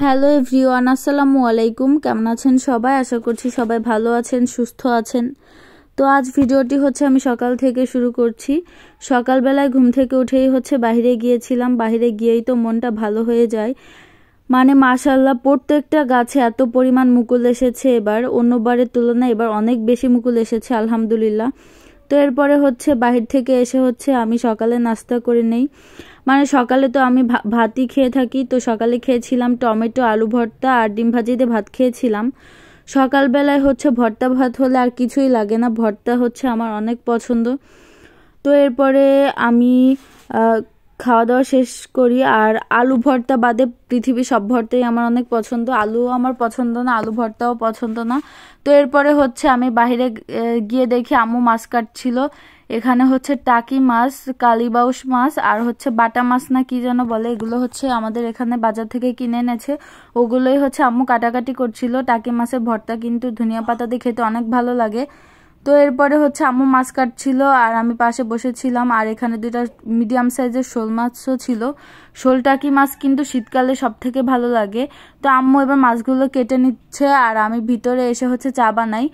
Hello everyone, আসসালামু আলাইকুম। কেমন আছেন সবাই? আশা করছি সবাই ভালো আছেন, সুস্থ আছেন। তো আজ ভিডিওটি আমি সকাল থেকে শুরু করছি। সকালবেলায় ঘুম থেকে উঠেই বাইরে গিয়েছিলাম। বাইরে গিয়েই তো মনটা ভালো হয়ে যায়। মানে মাশাআল্লাহ, প্রত্যেকটা গাছে এত পরিমাণ মুকুল এসেছে। এবার অন্যবারের তুলনায় এবার অনেক বেশি মুকুল এসেছে, আলহামদুলিল্লাহ। তো এরপরে বাহির থেকে এসে আমি সকালে নাস্তা করে নেই। মানে সকালে তো আমি ভাতই খেয়ে থাকি। তো সকালে খেয়েছিলাম টমেটো আলু ভর্তা আর ডিম ভাজি দিয়ে ভাত খেয়েছিলাম। সকালবেলায় ভর্তা ভাত হলে আর কিছুই লাগে না। ভর্তা আমার অনেক পছন্দ। তো এরপরে আমি খাওয়া দাওয়া শেষ করি। আর আলু ভর্তা বাদে পৃথিবীর সব ভর্তাই আমার অনেক পছন্দ। আলুও আমার পছন্দ না, আলু ভর্তাও পছন্দ না। তো এরপরে আমি বাইরে গিয়ে দেখি আম্মু মাছ কাটছিল। এখানে টাকি মাছ, কালীবাউস মাছ আর বাটা মাছ না কি যেন বলে, এগুলো আমাদের এখানে বাজার থেকে কিনে এনেছে। ওগুলোই আম্মু কাটাকাটি করছিল। টাকি মাছের ভর্তা কিন্তু ধনিয়া পাতা দিয়ে খেতে অনেক ভালো লাগে। তো এরপরে আম্মু মাছ কাটছিল আর আমি পাশে বসেছিলাম। আর এখানে দুইটা মিডিয়াম সাইজের শোল মাছও ছিল। শোল টাকি মাছ কিন্তু শীতকালে সব থেকে ভালো লাগে। তো আম্মু এবার মাছগুলো কেটে নিচ্ছে আর আমি ভিতরে এসে চা বানাই।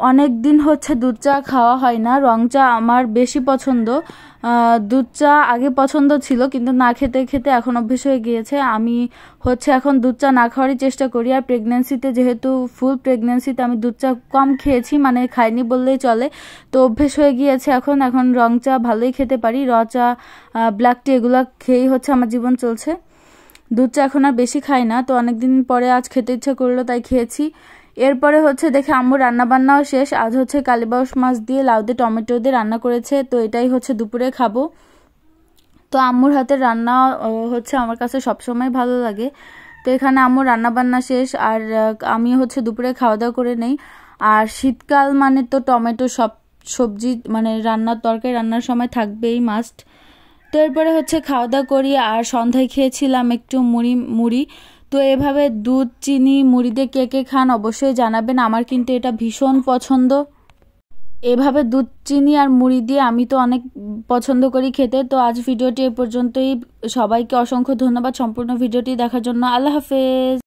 অনেক দিন দুধ চা খাওয়া হয় না। রং চা আমার বেশি পছন্দ। দুধ চা আগে পছন্দ ছিল, কিন্তু না খেতে খেতে এখন অভ্যেস হয়ে গিয়েছে। আমি এখন দুধ চা না খাওয়ারই চেষ্টা করি। আর প্রেগনেন্সিতে, যেহেতু ফুল প্রেগনেন্সিতে আমি দুধ চা কম খেয়েছি, মানে খাইনি বললেই চলে। তো অভ্যেস হয়ে গিয়েছে। এখন রং চা ভালোই খেতে পারি। র চা, ব্ল্যাক টি এগুলো খেয়েই আমার জীবন চলছে। দুধ চা এখন আর বেশি খাই না। তো অনেকদিন পরে আজ খেতে ইচ্ছা করলো, তাই খেয়েছি। এরপরে দেখে আম্মু রান্না বান্নাও শেষ। আজ কালীবাউস মাছ দিয়ে লাউ দিয়ে টমেটো দিয়ে রান্না করেছে। তো এটাই দুপুরে খাবো। তো আম্মুর হাতের রান্না আমার কাছে সবসময় ভালো লাগে। তো এখানে আম্মুর রান্না বান্না শেষ আর আমি দুপুরে খাওয়া দাওয়া করে নেই। আর শীতকাল মানে তো টমেটো সব সবজি, মানে রান্নার তরকারি রান্নার সময় থাকবেই, মাস্ট। তো এরপরে খাওয়া দাওয়া করি। আর সন্ধ্যায় খেয়েছিলাম একটু মুড়ি। তো এভাবে দুধ চিনি মুড়ি দিয়ে কে কে খান অবশ্যই জানাবেন। আমার কিন্তু এটা ভীষণ পছন্দ। এভাবে দুধ চিনি আর মুড়ি দিয়ে আমি তো অনেক পছন্দ করি খেতে। তো আজ ভিডিওটি এ পর্যন্তই। সবাইকে অসংখ্য ধন্যবাদ সম্পূর্ণ ভিডিওটি দেখার জন্য। আল্লাহ হাফেজ।